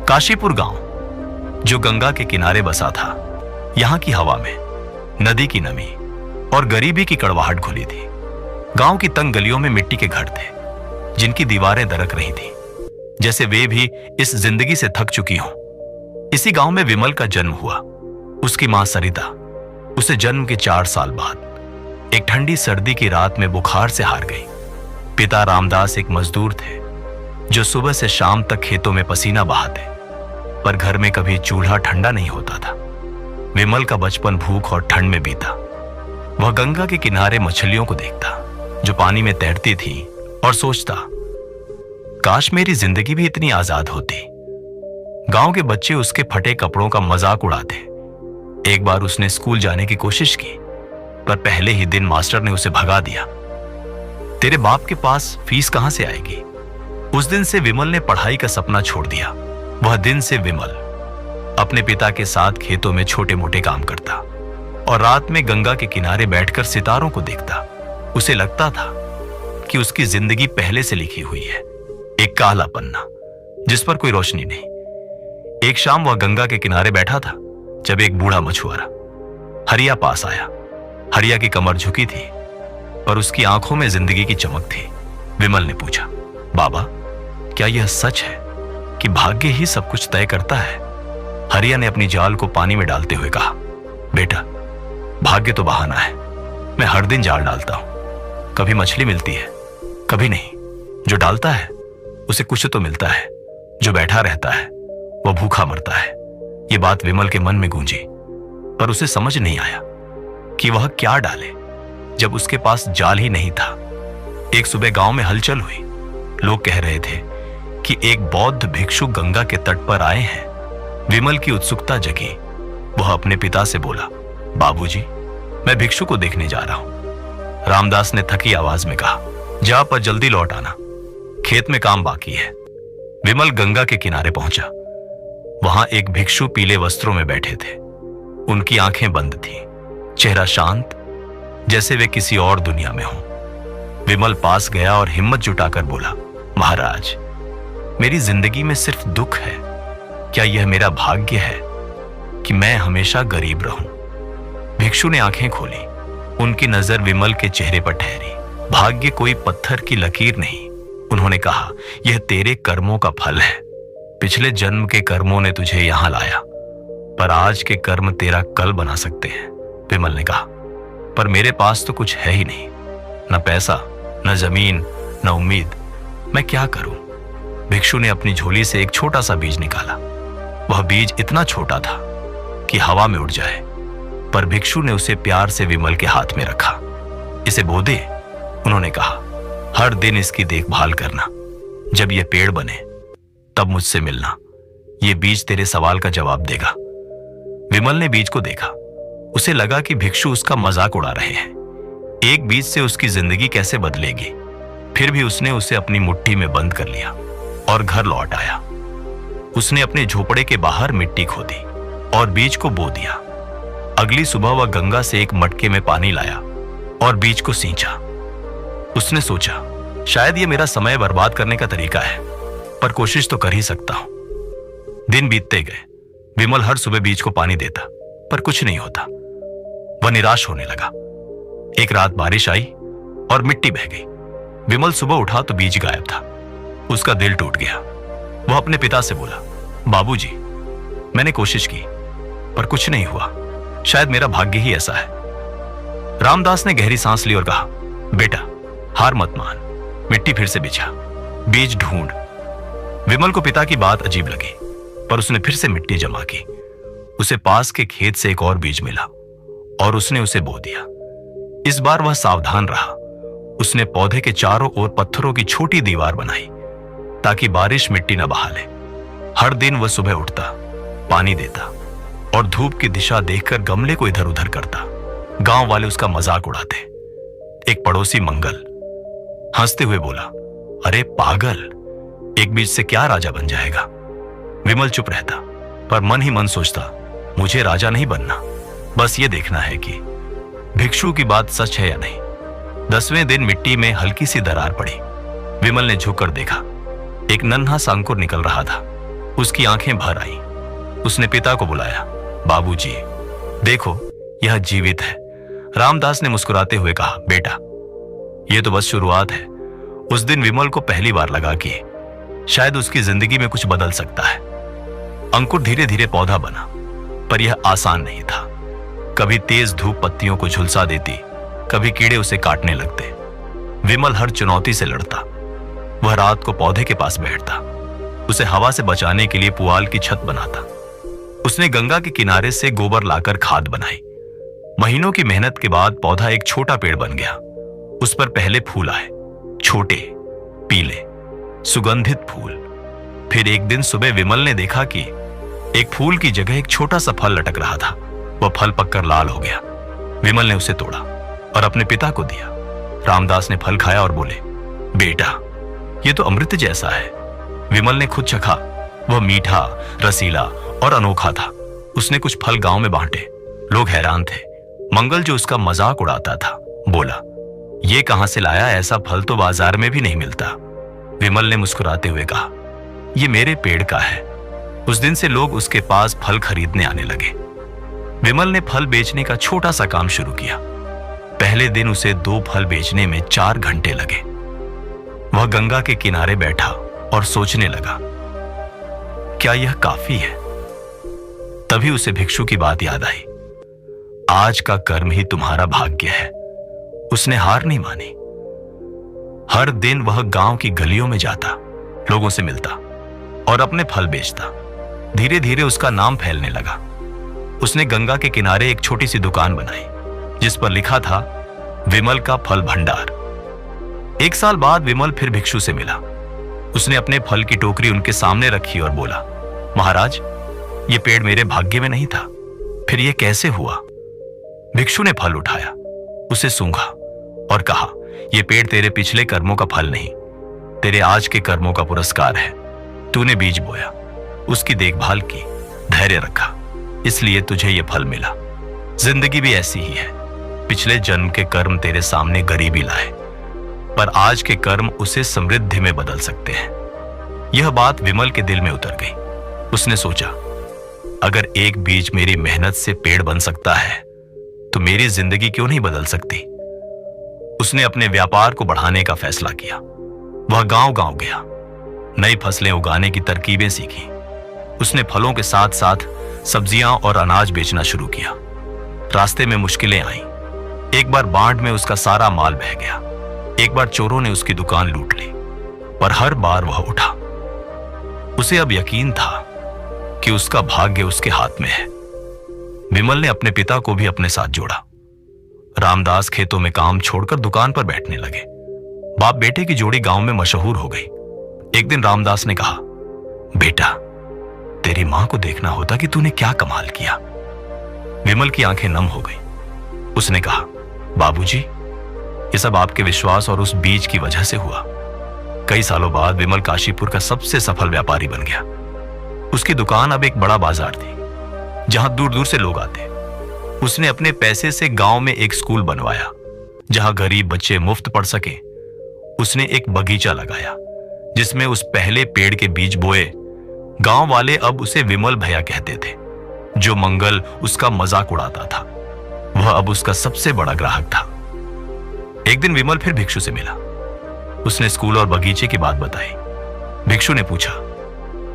काशीपुर गांव जो गंगा के किनारे बसा था, यहां की हवा में नदी की नमी और गरीबी की कड़वाहट घुली थी। गांव की तंग गलियों में मिट्टी के घर थे जिनकी दीवारें दरक रही थी, जैसे वे भी इस जिंदगी से थक चुकी हों। इसी गांव में विमल का जन्म हुआ। उसकी मां सरिता उसे जन्म के 4 साल बाद एक ठंडी सर्दी की रात में बुखार से हार गई। पिता रामदास एक मजदूर थे जो सुबह से शाम तक खेतों में पसीना बहाते, पर घर में कभी चूल्हा ठंडा नहीं होता था। विमल का बचपन भूख और ठंड में बीता। वह गंगा के किनारे मछलियों को देखता जो पानी में तैरती थी और सोचता, काश मेरी जिंदगी भी इतनी आजाद होती। गांव के बच्चे उसके फटे कपड़ों का मजाक उड़ाते। एक बार उसने स्कूल जाने की कोशिश की, पर पहले ही दिन मास्टर ने उसे भगा दिया। तेरे बाप के पास फीस कहां से आएगी? उस दिन से विमल ने पढ़ाई का सपना छोड़ दिया। वह दिन से विमल अपने पिता के साथ खेतों में छोटे मोटे काम करता और रात में गंगा के किनारे बैठकर सितारों को देखता। उसे लगता था कि उसकी जिंदगी पहले से लिखी हुई है, एक काला पन्ना जिस पर कोई रोशनी नहीं। एक शाम वह गंगा के किनारे बैठा था जब एक बूढ़ा मछुआरा हरिया पास आया। हरिया की कमर झुकी थी पर उसकी आंखों में जिंदगी की चमक थी। विमल ने पूछा, बाबा, क्या यह सच है कि भाग्य ही सब कुछ तय करता है? हरिया ने अपनी जाल को पानी में डालते हुए कहा, बेटा, भाग्य तो बहाना है। मैं हर दिन जाल डालता हूं, कभी मछली मिलती है, कभी नहीं। जो डालता है उसे कुछ तो मिलता है, जो बैठा रहता है वह भूखा मरता है। यह बात विमल के मन में गूंजी, पर उसे समझ नहीं आया कि वह क्या डाले जब उसके पास जाल ही नहीं था। एक सुबह गांव में हलचल हुई। लोग कह रहे थे कि एक बौद्ध भिक्षु गंगा के तट पर आए हैं। विमल की उत्सुकता जगी। वह अपने पिता से बोला, बाबूजी, मैं भिक्षु को देखने जा रहा हूं। रामदास ने थकी आवाज में कहा, जा, पर जल्दी लौट आना, खेत में काम बाकी है। विमल गंगा के किनारे पहुंचा। वहां एक भिक्षु पीले वस्त्रों में बैठे थे। उनकी आंखें बंद थीं, चेहरा शांत, जैसे वे किसी और दुनिया में हों। विमल पास गया और हिम्मत जुटाकर बोला, महाराज, मेरी जिंदगी में सिर्फ दुख है। क्या यह मेरा भाग्य है कि मैं हमेशा गरीब रहूं? भिक्षु ने आंखें खोली। उनकी नजर विमल के चेहरे पर ठहरी। भाग्य कोई पत्थर की लकीर नहीं। उन्होंने कहा, यह तेरे कर्मों का फल है। पिछले जन्म के कर्मों ने तुझे यहां लाया, पर आज के कर्म तेरा कल बना सकते हैं। विमल ने कहा, पर मेरे पास तो कुछ है ही नहीं, न पैसा, न जमीन, न उम्मीद। मैं क्या करूं? भिक्षु ने अपनी झोली से एक छोटा सा बीज निकाला। वह बीज इतना छोटा था कि हवा में उड़ जाए, पर भिक्षु ने उसे प्यार से विमल के हाथ में रखा। इसे बो दे, उन्होंने कहा, हर दिन इसकी देखभाल करना। जब यह पेड़ बने तब मुझसे मिलना। यह बीज तेरे सवाल का जवाब देगा। विमल ने बीज को देखा। उसे लगा कि भिक्षु उसका मजाक उड़ा रहे हैं। एक बीज से उसकी जिंदगी कैसे बदलेगी? फिर भी उसने उसे अपनी मुट्ठी में बंद कर लिया और घर लौट आया। उसने अपने झोपड़े के बाहर मिट्टी खोदी और बीज को बो दिया। अगली सुबह वह गंगा से एक मटके में पानी लाया और बीज को सींचा। उसने सोचा, शायद यह मेरा समय बर्बाद करने का तरीका है, पर कोशिश तो कर ही सकता हूं। दिन बीतते गए। विमल हर सुबह बीज को पानी देता, पर कुछ नहीं होता। वह निराश होने लगा। एक रात बारिश आई और मिट्टी बह गई। विमल सुबह उठा तो बीज गायब था। उसका दिल टूट गया। वह अपने पिता से बोला, बाबूजी, मैंने कोशिश की पर कुछ नहीं हुआ। शायद मेरा भाग्य ही ऐसा है। रामदास ने गहरी सांस ली और कहा, बेटा, हार मत मान, मिट्टी फिर से बिछा, बीज ढूंढ। विमल को पिता की बात अजीब लगी, पर उसने फिर से मिट्टी जमा की। उसे पास के खेत से एक और बीज मिला और उसने उसे बो दिया। इस बार वह सावधान रहा। उसने पौधे के चारों ओर पत्थरों की छोटी दीवार बनाई ताकि बारिश मिट्टी न बहा ले। हर दिन वह सुबह उठता, पानी देता और धूप की दिशा देखकर गमले को इधर उधर करता। गांव वाले उसका मजाक उड़ाते। एक पड़ोसी मंगल हंसते हुए बोला, अरे पागल, एक बीज से क्या राजा बन जाएगा? विमल चुप रहता, पर मन ही मन सोचता, मुझे राजा नहीं बनना, बस ये देखना है कि भिक्षु की बात सच है या नहीं। 10वें दिन मिट्टी में हल्की सी दरार पड़ी। विमल ने झुककर देखा। एक नन्हा सा अंकुर निकल रहा था। उसकी आंखें भर आईं। उसने पिता को बुलाया। बाबूजी, देखो, यह जीवित है। रामदास ने मुस्कुराते हुए कहा, बेटा, यह तो बस शुरुआत है। उस दिन विमल को पहली बार लगा कि शायद उसकी जिंदगी में कुछ बदल सकता है। अंकुर धीरे धीरे पौधा बना, पर यह आसान नहीं था। कभी तेज धूप पत्तियों को झुलसा देती, कभी कीड़े उसे काटने लगते। विमल हर चुनौती से लड़ता। वह रात को पौधे के पास बैठता, उसे हवा से बचाने के लिए पुआल की छत बनाता। उसने गंगा के किनारे से गोबर लाकर खाद बनाई। महीनों की मेहनत के बाद पौधा एक छोटा पेड़ बन गया। उस पर पहले फूल आए, छोटे, पीले, सुगंधित फूल। फिर एक दिन सुबह विमल ने देखा कि एक फूल की जगह एक छोटा सा फल लटक रहा था। वह फल पककर लाल हो गया। विमल ने उसे तोड़ा और अपने पिता को दिया। रामदास ने फल खाया और बोले, बेटा, यह तो अमृत जैसा है। विमल ने खुद चखा। वह मीठा, रसीला और अनोखा था। उसने कुछ फल गांव में बांटे। लोग हैरान थे। मंगल, जो उसका मजाक उड़ाता था, बोला, यह कहां से लाया? ऐसा फल तो बाजार में भी नहीं मिलता। विमल ने मुस्कुराते हुए कहा, यह मेरे पेड़ का है। उस दिन से लोग उसके पास फल खरीदने आने लगे। विमल ने फल बेचने का छोटा सा काम शुरू किया। पहले दिन उसे 2 फल बेचने में 4 घंटे लगे। वह गंगा के किनारे बैठा और सोचने लगा, क्या यह काफी है? तभी उसे भिक्षु की बात याद आई। आज का कर्म ही तुम्हारा भाग्य है। उसने हार नहीं मानी। हर दिन वह गांव की गलियों में जाता, लोगों से मिलता और अपने फल बेचता। धीरे धीरे उसका नाम फैलने लगा। उसने गंगा के किनारे एक छोटी सी दुकान बनाई, जिस पर लिखा था, विमल का फल भंडार। 1 साल बाद विमल फिर भिक्षु से मिला। उसने अपने फल की टोकरी उनके सामने रखी और बोला, महाराज, यह पेड़ मेरे भाग्य में नहीं था, फिर यह कैसे हुआ? भिक्षु ने फल उठाया, उसे सूंघा और कहा, यह पेड़ तेरे पिछले कर्मों का फल नहीं, तेरे आज के कर्मों का पुरस्कार है। तूने बीज बोया, उसकी देखभाल की, धैर्य रखा, इसलिए तुझे यह फल मिला। जिंदगी भी ऐसी ही है। पिछले जन्म के कर्म तेरे सामने गरीबी लाए, पर आज के कर्म उसे समृद्धि में बदल सकते हैं। यह बात विमल के दिल में उतर गई। उसने सोचा, अगर एक बीज मेरी मेहनत से पेड़ बन सकता है, तो मेरी जिंदगी क्यों नहीं बदल सकती? उसने अपने व्यापार को बढ़ाने का फैसला किया। वह गांव-गांव गया, नई फसलें उगाने की तरकीबें सीखी। उसने फलों के साथ साथ सब्जियां और अनाज बेचना शुरू किया। रास्ते में मुश्किलें आईं। एक बार बाढ़ में उसका सारा माल बह गया। एक बार चोरों ने उसकी दुकान लूट ली, पर हर बार वह उठा। उसे अब यकीन था कि उसका भाग्य उसके हाथ में है। विमल ने अपने पिता को भी अपने साथ जोड़ा। रामदास खेतों में काम छोड़कर दुकान पर बैठने लगे। बाप बेटे की जोड़ी गांव में मशहूर हो गई। एक दिन रामदास ने कहा, बेटा, तेरी मां को देखना होता कि तूने क्या कमाल किया। विमल की आंखें नम हो गई। उसने कहा, बाबूजी, ये सब आपके विश्वास और उस बीज की वजह से हुआ। कई सालों बाद विमल काशीपुर का सबसे सफल व्यापारी बन गया। उसकी दुकान अब एक बड़ा बाजार थी, जहां दूर दूर से लोग आते। उसने अपने पैसे से गांव में एक स्कूल बनवाया, जहां गरीब बच्चे मुफ्त पढ़ सके। उसने एक बगीचा लगाया, जिसमें उस पहले पेड़ के बीज बोए। गांव वाले अब उसे विमल भैया कहते थे। जो मंगल उसका मजाक उड़ाता था, वह अब उसका सबसे बड़ा ग्राहक था। एक दिन विमल फिर भिक्षु से मिला। उसने स्कूल और बगीचे की बात बताई। भिक्षु ने पूछा,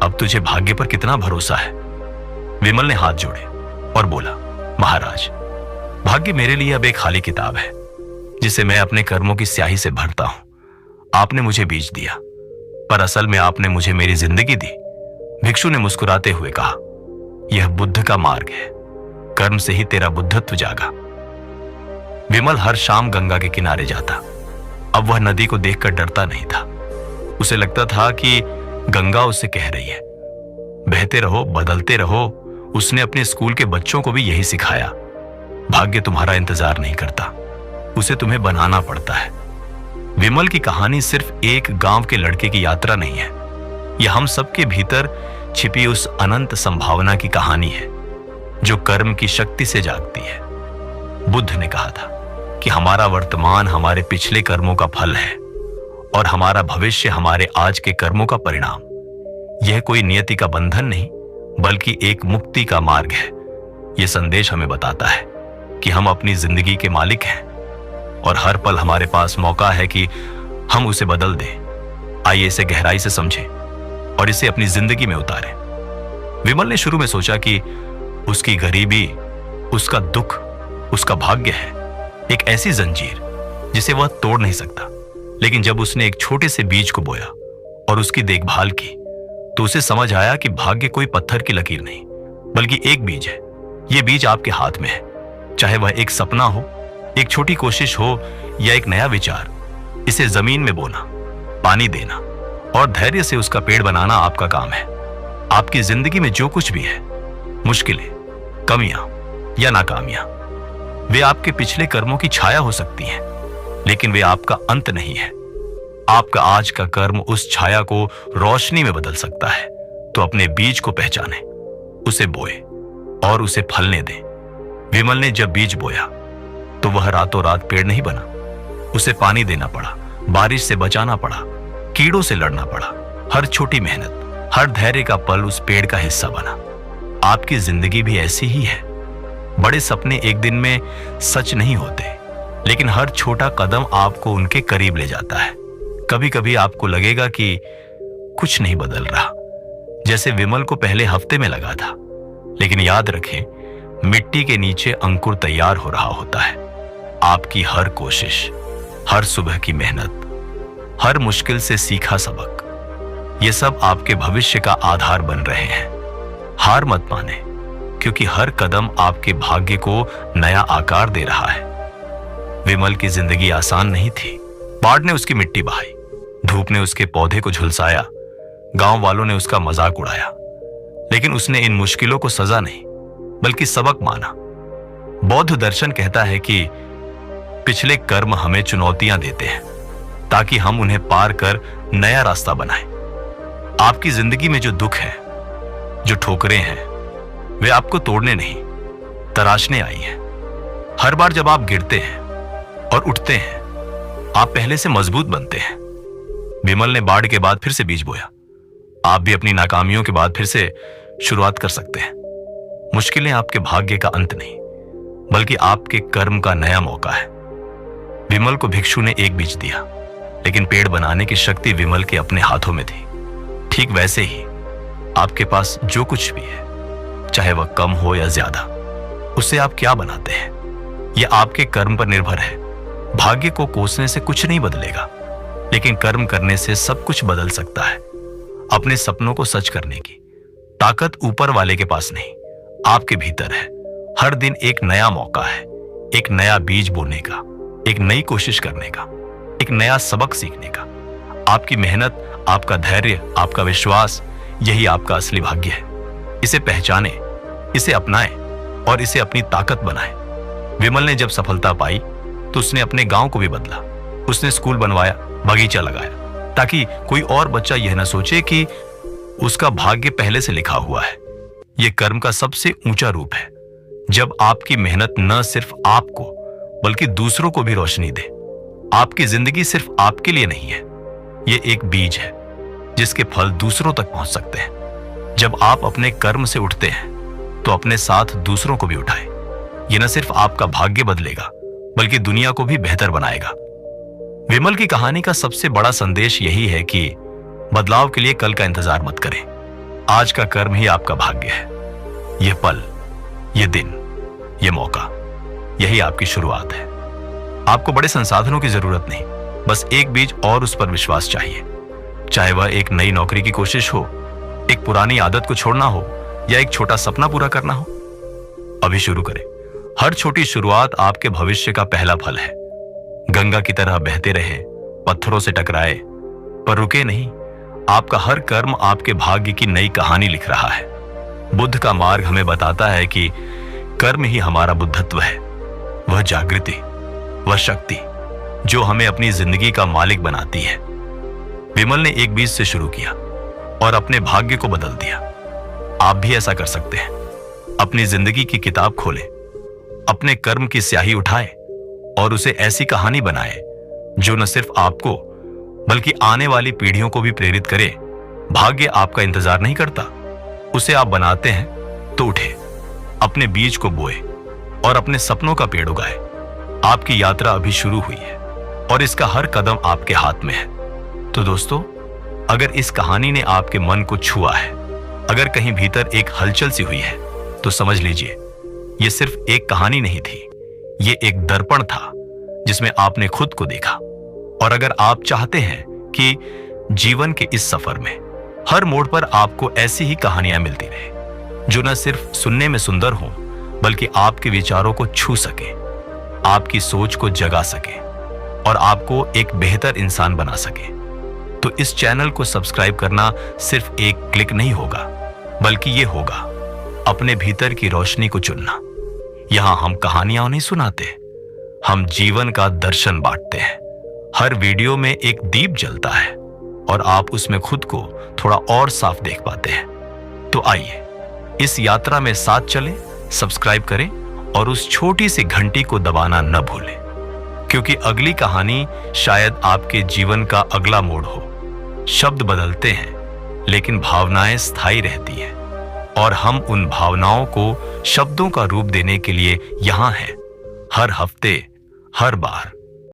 अब तुझे भाग्य पर कितना भरोसा है? विमल ने हाथ जोड़े और बोला, महाराज, भाग्य मेरे लिए अब एक खाली किताब है, जिसे मैं अपने कर्मों की स्याही से भरता हूं। आपने मुझे बीज दिया, पर असल में आपने मुझे मेरी जिंदगी दी। भिक्षु ने मुस्कुराते हुए कहा, यह बुद्ध का मार्ग है। कर्म से ही तेरा बुद्धत्व जागा। विमल हर शाम गंगा के किनारे जाता। अब वह नदी को देखकर डरता नहीं था। उसे लगता था कि गंगा उसे कह रही है, बहते रहो, बदलते रहो। उसने अपने स्कूल के बच्चों को भी यही सिखाया। भाग्य तुम्हारा इंतजार नहीं करता, उसे तुम्हें बनाना पड़ता है। विमल की कहानी सिर्फ एक गांव के लड़के की यात्रा नहीं है। यह हम सबके भीतर छिपी उस अनंत संभावना की कहानी है, जो कर्म की शक्ति से जागती है। बुद्ध ने कहा था कि हमारा वर्तमान हमारे पिछले कर्मों का फल है और हमारा भविष्य हमारे आज के कर्मों का परिणाम। यह कोई नियति का बंधन नहीं, बल्कि एक मुक्ति का मार्ग है। यह संदेश हमें बताता है कि हम अपनी जिंदगी के मालिक हैं और हर पल हमारे पास मौका है कि हम उसे बदल दें। आइए इसे गहराई से समझें और इसे अपनी जिंदगी में उतारें। विमल ने शुरू में सोचा कि उसकी गरीबी, उसका दुख, उसका भाग्य है, एक ऐसी जंजीर जिसे वह तोड़ नहीं सकता। लेकिन जब उसने एक छोटे से बीज को बोया और उसकी देखभाल की, तो उसे समझ आया कि भाग्य कोई पत्थर की लकीर नहीं, बल्कि एक बीज है। यह बीज आपके हाथ में है। चाहे वह एक सपना हो, एक छोटी कोशिश हो या एक नया विचार, इसे जमीन में बोना, पानी देना और धैर्य से उसका पेड़ बनाना आपका काम है। आपकी जिंदगी में जो कुछ भी है, मुश्किलें, कमियां या नाकामियां, वे आपके पिछले कर्मों की छाया हो सकती हैं, लेकिन वे आपका अंत नहीं है। आपका आज का कर्म उस छाया को रोशनी में बदल सकता है। तो अपने बीज को पहचाने, उसे बोए और उसे फलने दें। विमल ने जब बीज बोया तो वह रातों रात पेड़ नहीं बना। उसे पानी देना पड़ा, बारिश से बचाना पड़ा, कीड़ों से लड़ना पड़ा। हर छोटी मेहनत, हर धैर्य का पल उस पेड़ का हिस्सा बना। आपकी जिंदगी भी ऐसी ही है। बड़े सपने एक दिन में सच नहीं होते, लेकिन हर छोटा कदम आपको उनके करीब ले जाता है। कभी कभी आपको लगेगा कि कुछ नहीं बदल रहा, जैसे विमल को पहले हफ्ते में लगा था। लेकिन याद रखें, मिट्टी के नीचे अंकुर तैयार हो रहा होता है। आपकी हर कोशिश, हर सुबह की मेहनत, हर मुश्किल से सीखा सबक, ये सब आपके भविष्य का आधार बन रहे हैं। हार मत माने, क्योंकि हर कदम आपके भाग्य को नया आकार दे रहा है। विमल की जिंदगी आसान नहीं थी। बाढ़ ने उसकी मिट्टी बहाई, धूप ने उसके पौधे को झुलसाया, गांव वालों ने उसका मजाक उड़ाया, लेकिन उसने इन मुश्किलों को सजा नहीं, बल्कि सबक माना। बौद्ध दर्शन कहता है कि पिछले कर्म हमें चुनौतियां देते हैं ताकि हम उन्हें पार कर नया रास्ता बनाएं। आपकी जिंदगी में जो दुख है, जो ठोकरें हैं, वे आपको तोड़ने नहीं, तराशने आई हैं। हर बार जब आप गिरते हैं और उठते हैं, आप पहले से मजबूत बनते हैं। विमल ने बाढ़ के बाद फिर से बीज बोया। आप भी अपनी नाकामियों के बाद फिर से शुरुआत कर सकते हैं। मुश्किलें आपके भाग्य का अंत नहीं, बल्कि आपके कर्म का नया मौका है। विमल को भिक्षु ने एक बीज दिया, लेकिन पेड़ बनाने की शक्ति विमल के अपने हाथों में थी। ठीक वैसे ही आपके पास जो कुछ भी है, चाहे वह कम हो या ज्यादा, उससे आप क्या बनाते हैं, यह आपके कर्म पर निर्भर है। भाग्य को कोसने से कुछ नहीं बदलेगा, लेकिन कर्म करने से सब कुछ बदल सकता है। अपने सपनों को सच करने की ताकत ऊपर वाले के पास नहीं, आपके भीतर है। हर दिन एक नया मौका है, एक नया बीज बोने का, एक नई कोशिश करने का, एक नया सबक सीखने का। आपकी मेहनत, आपका धैर्य, आपका विश्वास, यही आपका असली भाग्य है। इसे पहचाने, इसे अपनाएं और इसे अपनी ताकत बनाएं। विमल ने जब सफलता पाई तो उसने अपने गांव को भी बदला। उसने स्कूल बनवाया, बगीचा लगाया, ताकि कोई और बच्चा यह न सोचे कि उसका भाग्य पहले से लिखा हुआ है। यह कर्म का सबसे ऊंचा रूप है, जब आपकी मेहनत न सिर्फ आपको बल्कि दूसरों को भी रोशनी दे। आपकी जिंदगी सिर्फ आपके लिए नहीं है, यह एक बीज है जिसके फल दूसरों तक पहुंच सकते हैं। जब आप अपने कर्म से उठते हैं तो अपने साथ दूसरों को भी उठाएं। यह न सिर्फ आपका भाग्य बदलेगा, बल्कि दुनिया को भी बेहतर बनाएगा। विमल की कहानी का सबसे बड़ा संदेश यही है कि बदलाव के लिए कल का इंतजार मत करें। आज का कर्म ही आपका भाग्य है। यह पल, यह दिन, यह मौका, यही आपकी शुरुआत है। आपको बड़े संसाधनों की जरूरत नहीं, बस एक बीज और उस पर विश्वास चाहिए। चाहे वह एक नई नौकरी की कोशिश हो, एक पुरानी आदत को छोड़ना हो या एक छोटा सपना पूरा करना हो, अभी शुरू करें। हर छोटी शुरुआत आपके भविष्य का पहला फल है। गंगा की तरह बहते रहे, पत्थरों से टकराए, पर रुके नहीं। आपका हर कर्म आपके भाग्य की नई कहानी लिख रहा है। बुद्ध का मार्ग हमें बताता है कि कर्म ही हमारा बुद्धत्व है, वह जागृति, वह शक्ति जो हमें अपनी जिंदगी का मालिक बनाती है। विमल ने एक बीज से शुरू किया और अपने भाग्य को बदल दिया। आप भी ऐसा कर सकते हैं। अपनी जिंदगी की किताब खोलें, अपने कर्म की स्याही उठाएं और उसे ऐसी कहानी बनाएं जो न सिर्फ आपको बल्कि आने वाली पीढ़ियों को भी प्रेरित करे। भाग्य आपका इंतजार नहीं करता, उसे आप बनाते हैं तो उठे, अपने बीज को बोए और अपने सपनों का पेड़ उगाए। आपकी यात्रा अभी शुरू हुई है और इसका हर कदम आपके हाथ में है। तो दोस्तों, अगर इस कहानी ने आपके मन को छुआ है, अगर कहीं भीतर एक हलचल सी हुई है, तो समझ लीजिए यह सिर्फ एक कहानी नहीं थी, ये एक दर्पण था जिसमें आपने खुद को देखा। और अगर आप चाहते हैं कि जीवन के इस सफर में हर मोड़ पर आपको ऐसी ही कहानियां मिलती रहे, जो न सिर्फ सुनने में सुंदर हो, बल्कि आपके विचारों को छू सके, आपकी सोच को जगा सके और आपको एक बेहतर इंसान बना सके, तो इस चैनल को सब्सक्राइब करना सिर्फ एक क्लिक नहीं होगा, बल्कि ये होगा अपने भीतर की रोशनी को चुनना। यहां हम कहानियां नहीं सुनाते, हम जीवन का दर्शन बांटते हैं। हर वीडियो में एक दीप जलता है और आप उसमें खुद को थोड़ा और साफ देख पाते हैं। तो आइए इस यात्रा में साथ चलें, सब्सक्राइब करें और उस छोटी सी घंटी को दबाना न भूलें, क्योंकि अगली कहानी शायद आपके जीवन का अगला मोड़ हो। शब्द बदलते हैं, लेकिन भावनाएं स्थायी रहती हैं और हम उन भावनाओं को शब्दों का रूप देने के लिए यहां हैं, हर हफ्ते, हर बार।